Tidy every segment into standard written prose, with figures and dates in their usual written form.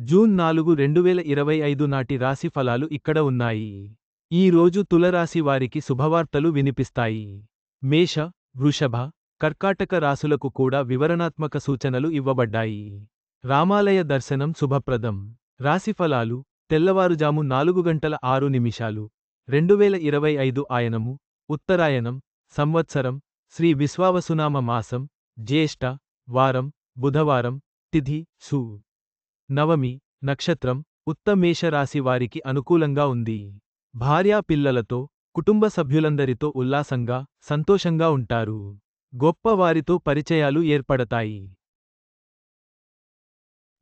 June 4, 2025 నాటి రాశి ఫలాలు ఇక్కడ ఉన్నాయి. ఈ రోజు తులరాశి వారికి శుభవార్తలు వినిపిస్తాయి. మేష, వృషభ, కర్కాటక రాశులకు కూడా వివరణాత్మక సూచనలు ఇవ్వబడ్డాయి. రామాలయ దర్శనం శుభప్రదం. రాశిఫలాలు తెల్లవారుజాము 4:06 2025 ఆయనము, ఉత్తరాయణం, సంవత్సరం, శ్రీ విశ్వావసునామ మాసం, జ్యేష్ఠ, వారం, బుధవారం, తిథి, సు. నవమి, నక్షత్రం, ఉత్త మేషరాశి వారికి అనుకూలంగా ఉంది. భార్యా పిల్లలతో, కుటుంబ సభ్యులందరితో ఉల్లాసంగా, సంతోషంగా ఉంటారు. గొప్ప వారితో పరిచయాలు ఏర్పడతాయి.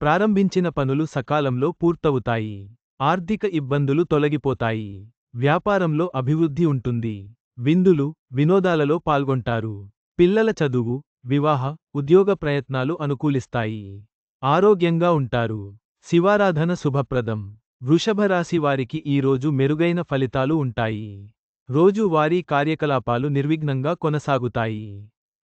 ప్రారంభించిన పనులు సకాలంలో పూర్తవుతాయి. ఆర్థిక ఇబ్బందులు తొలగిపోతాయి. వ్యాపారంలో అభివృద్ధి ఉంటుంది. విందులు, వినోదాలలో పాల్గొంటారు. పిల్లల చదువు, వివాహ, ఉద్యోగ ప్రయత్నాలు అనుకూలిస్తాయి. ఆరోగ్యంగా ఉంటారు. శివారాధన శుభప్రదం. వృషభరాశి వారికి ఈ రోజు మెరుగైన ఫలితాలు ఉంటాయి. రోజువారీ కార్యకలాపాలు నిర్విఘ్నంగా కొనసాగుతాయి.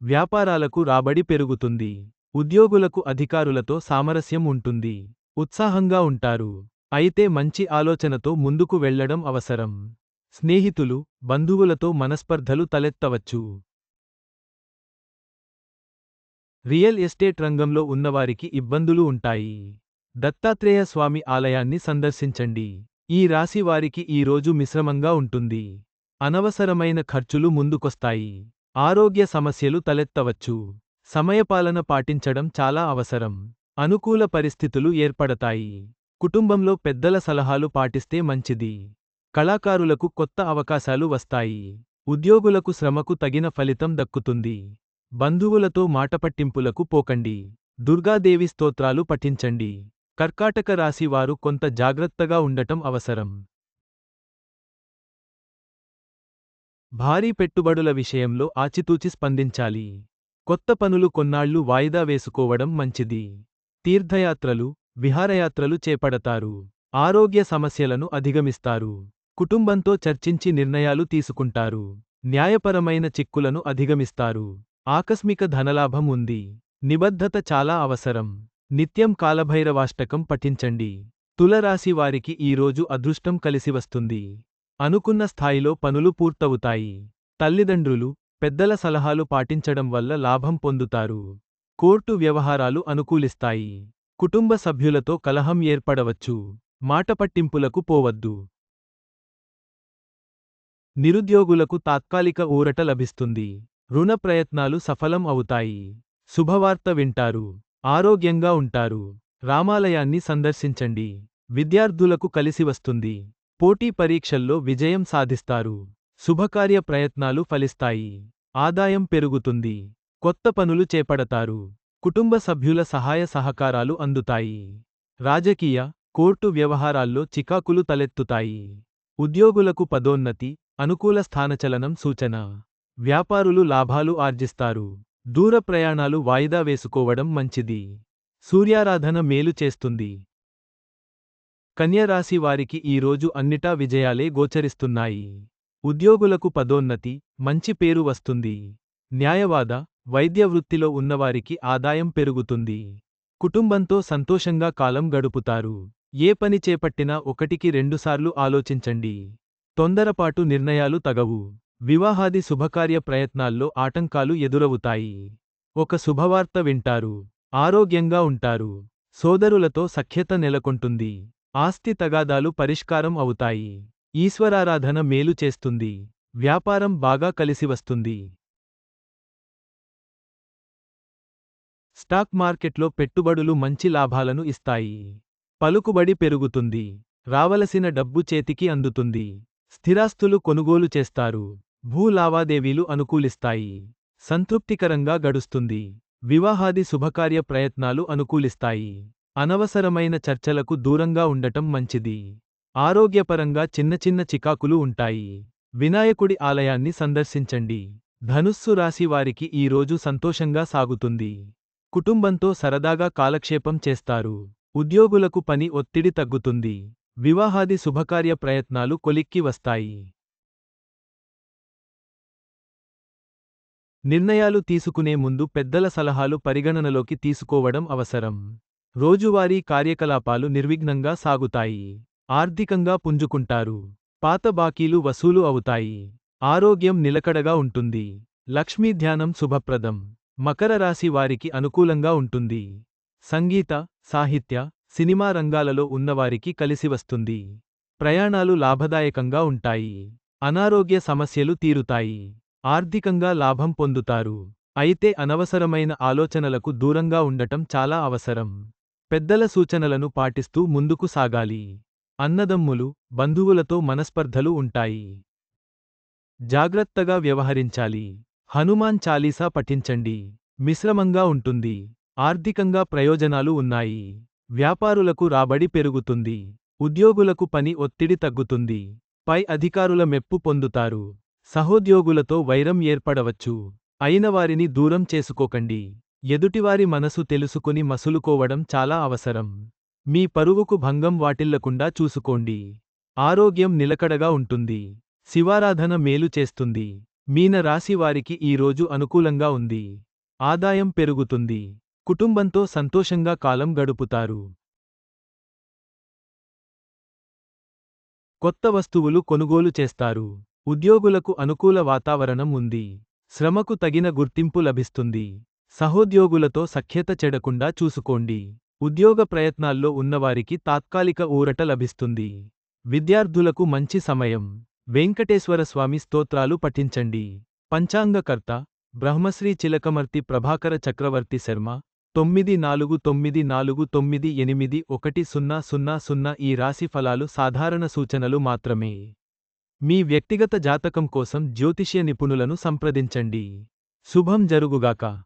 వ్యాపారాలకు రాబడి పెరుగుతుంది. ఉద్యోగులకు అధికారులతో సామరస్యం ఉంటుంది. ఉత్సాహంగా ఉంటారు. అయితే మంచి ఆలోచనతో ముందుకు వెళ్లడం అవసరం. స్నేహితులు, బంధువులతో మనస్పర్ధలు తలెత్తవచ్చు. రియల్ ఎస్టేట్ రంగంలో ఉన్నవారికి ఇబ్బందులు ఉంటాయి. దత్తాత్రేయ స్వామి ఆలయాన్ని సందర్శించండి. ఈ రాశి వారికి ఈ రోజు మిశ్రమంగా ఉంటుంది. అనవసరమైన ఖర్చులు ముందుకొస్తాయి. ఆరోగ్య సమస్యలు తలెత్తవచ్చు. సమయపాలన పాటించడం చాలా అవసరం. అనుకూల పరిస్థితులు ఏర్పడతాయి. కుటుంబంలో పెద్దల సలహాలు పాటిస్తే మంచిది. కళాకారులకు కొత్త అవకాశాలు వస్తాయి. ఉద్యోగులకు శ్రమకు తగిన ఫలితం దక్కుతుంది. బంధువులతో మాటపట్టింపులకు పోకండి. దుర్గాదేవి స్తోత్రాలు పఠించండి. కర్కాటక రాశి వారు కొంత జాగ్రత్తగా ఉండటం అవసరం. భారీ పెట్టుబడుల విషయంలో ఆచితూచి స్పందించాలి. కొత్త పనులు కొన్నాళ్లు వాయిదా వేసుకోవడం మంచిది. తీర్థయాత్రలు, విహారయాత్రలు చేపడతారు. ఆరోగ్య సమస్యలను అధిగమిస్తారు. కుటుంబంతో చర్చించి నిర్ణయాలు తీసుకుంటారు. న్యాయపరమైన చిక్కులను అధిగమిస్తారు. ఆకస్మిక ధనలాభం ఉంది. నిబద్ధత చాలా అవసరం. నిత్యం కాలభైరవాష్టకం పఠించండి. తులరాశి వారికి ఈ రోజు అదృష్టం కలిసివస్తుంది. అనుకున్న స్థాయిలో పనులు పూర్తవుతాయి. తల్లిదండ్రులు, పెద్దల సలహాలు పాటించడం వల్ల లాభం పొందుతారు. కోర్టు వ్యవహారాలు అనుకూలిస్తాయి. కుటుంబ సభ్యులతో కలహం ఏర్పడవచ్చు. మాటపట్టింపులకు పోవద్దు. నిరుద్యోగులకు తాత్కాలిక ఊరట లభిస్తుంది. రుణ ప్రయత్నాలు సఫలం అవుతాయి. శుభవార్త వింటారు. ఆరోగ్యంగా ఉంటారు. రామాలయాన్ని సందర్శించండి. విద్యార్థులకు కలిసివస్తుంది. పోటీ పరీక్షల్లో విజయం సాధిస్తారు. శుభకార్య ప్రయత్నాలు ఫలిస్తాయి. ఆదాయం పెరుగుతుంది. కొత్త పనులు చేపడతారు. కుటుంబ సభ్యుల సహాయ సహకారాలు అందుతాయి. రాజకీయ, కోర్టు వ్యవహారాల్లో చికాకులు తలెత్తుతాయి. ఉద్యోగులకు పదోన్నతి, అనుకూల స్థానచలనం సూచన. వ్యాపారులు లాభాలు ఆర్జిస్తారు. దూర ప్రయాణాలు వాయిదా వేసుకోవడం మంచిది. సూర్యారాధన మేలు చేస్తుంది. కన్యరాశి వారికి ఈ రోజు అన్నిటా విజయాలే గోచరిస్తున్నాయి. ఉద్యోగులకు పదోన్నతి, మంచి పేరు వస్తుంది. న్యాయవాద, వైద్య వృత్తిలో ఉన్నవారికి ఆదాయం పెరుగుతుంది. కుటుంబంతో సంతోషంగా కాలం గడుపుతారు. ఏ పని చేపట్టినా 1-2 ఆలోచించండి. తొందరపాటు నిర్ణయాలు తగవు. వివాహాది శుభకార్య ప్రయత్నాల్లో ఆటంకాలు ఎదురవుతాయి. ఒక శుభవార్త వింటారు. ఆరోగ్యంగా ఉంటారు. సోదరులతో సఖ్యత నెలకొంటుంది. ఆస్తి తగాదాలు పరిష్కారం అవుతాయి. ఈశ్వరారాధన మేలు చేస్తుంది. వ్యాపారం బాగా కలిసివస్తుంది. స్టాక్ మార్కెట్లో పెట్టుబడులు మంచి లాభాలను ఇస్తాయి. పలుకుబడి పెరుగుతుంది. రావలసిన డబ్బు చేతికి అందుతుంది. స్థిరాస్తులు కొనుగోలు చేస్తారు. భూ లావాదేవీలు అనుకూలిస్తాయి. సంతృప్తికరంగా గడుస్తుంది. వివాహాది శుభకార్య ప్రయత్నాలు అనుకూలిస్తాయి. అనవసరమైన చర్చలకు దూరంగా ఉండటం మంచిది. ఆరోగ్యపరంగా చిన్న చికాకులు ఉంటాయి. వినాయకుడి ఆలయాన్ని సందర్శించండి. ధనుస్సు రాశి వారికి ఈ రోజు సంతోషంగా సాగుతుంది. కుటుంబంతో సరదాగా కాలక్షేపం చేస్తారు. ఉద్యోగులకు పని ఒత్తిడి తగ్గుతుంది. వివాహాది శుభకార్య ప్రయత్నాలు కొలిక్కి వస్తాయి. నిర్ణయాలు తీసుకునే ముందు పెద్దల సలహాలు పరిగణనలోకి తీసుకోవడం అవసరం. రోజువారీ కార్యకలాపాలు నిర్విఘ్నంగా సాగుతాయి. ఆర్థికంగా పుంజుకుంటారు. పాత బాకీలు వసూలు అవుతాయి. ఆరోగ్యం నిలకడగా ఉంటుంది. లక్ష్మీ ధ్యానం శుభప్రదం. మకర రాశి వారికి అనుకూలంగా ఉంటుంది. సంగీత, సాహిత్య, సినిమా రంగాలలో ఉన్నవారికి కలిసివస్తుంది. ప్రయాణాలు లాభదాయకంగా ఉంటాయి. అనారోగ్య సమస్యలు తీరుతాయి. ఆర్థికంగా లాభం పొందుతారు. అయితే అనవసరమైన ఆలోచనలకు దూరంగా ఉండటం చాలా అవసరం. పెద్దల సూచనలను పాటిస్తూ ముందుకు సాగాలి. అన్నదమ్ములు, బంధువులతో మనస్పర్ధలు ఉంటాయి. జాగ్రత్తగా వ్యవహరించాలి. హనుమాన్ చాలీసా పఠించండి. మిశ్రమంగా ఉంటుంది. ఆర్థికంగా ప్రయోజనాలు ఉన్నాయి. వ్యాపారులకు రాబడి పెరుగుతుంది. ఉద్యోగులకు పని ఒత్తిడి తగ్గుతుంది. పై అధికారుల మెప్పు పొందుతారు. సహోద్యోగులతో వైరం ఏర్పడవచ్చు. అయినవారిని దూరం చేసుకోకండి. ఎదుటివారి మనసు తెలుసుకుని మసులుకోవడం చాలా అవసరం. మీ పరువుకు భంగం వాటిల్లకుండా చూసుకోండి. ఆరోగ్యం నిలకడగా ఉంటుంది. శివారాధన మేలు చేస్తుంది. మీన రాశి వారికి ఈ రోజు అనుకూలంగా ఉంది. ఆదాయం పెరుగుతుంది. కుటుంబంతో సంతోషంగా కాలం గడుపుతారు. కొత్త వస్తువులు కొనుగోలు చేస్తారు. ఉద్యోగులకు అనుకూల వాతావరణం ఉంది. శ్రమకు తగిన గుర్తింపు లభిస్తుంది. సహోద్యోగులతో సఖ్యత చెడకుండా చూసుకోండి. ఉద్యోగ ప్రయత్నాల్లో ఉన్నవారికి తాత్కాలిక ఊరట లభిస్తుంది. విద్యార్థులకు మంచి సమయం. వెంకటేశ్వర స్వామి స్తోత్రాలు పఠించండి. పంచాంగకర్త బ్రహ్మశ్రీ చిలకమర్తి ప్రభాకర చక్రవర్తి శర్మ 9449981000 ఈ రాశి ఫలాలు సాధారణ సూచనలు మాత్రమే. మీ వ్యక్తిగత జాతకం కోసం జ్యోతిష్య నిపుణులను సంప్రదించండి. శుభం జరుగుగాక.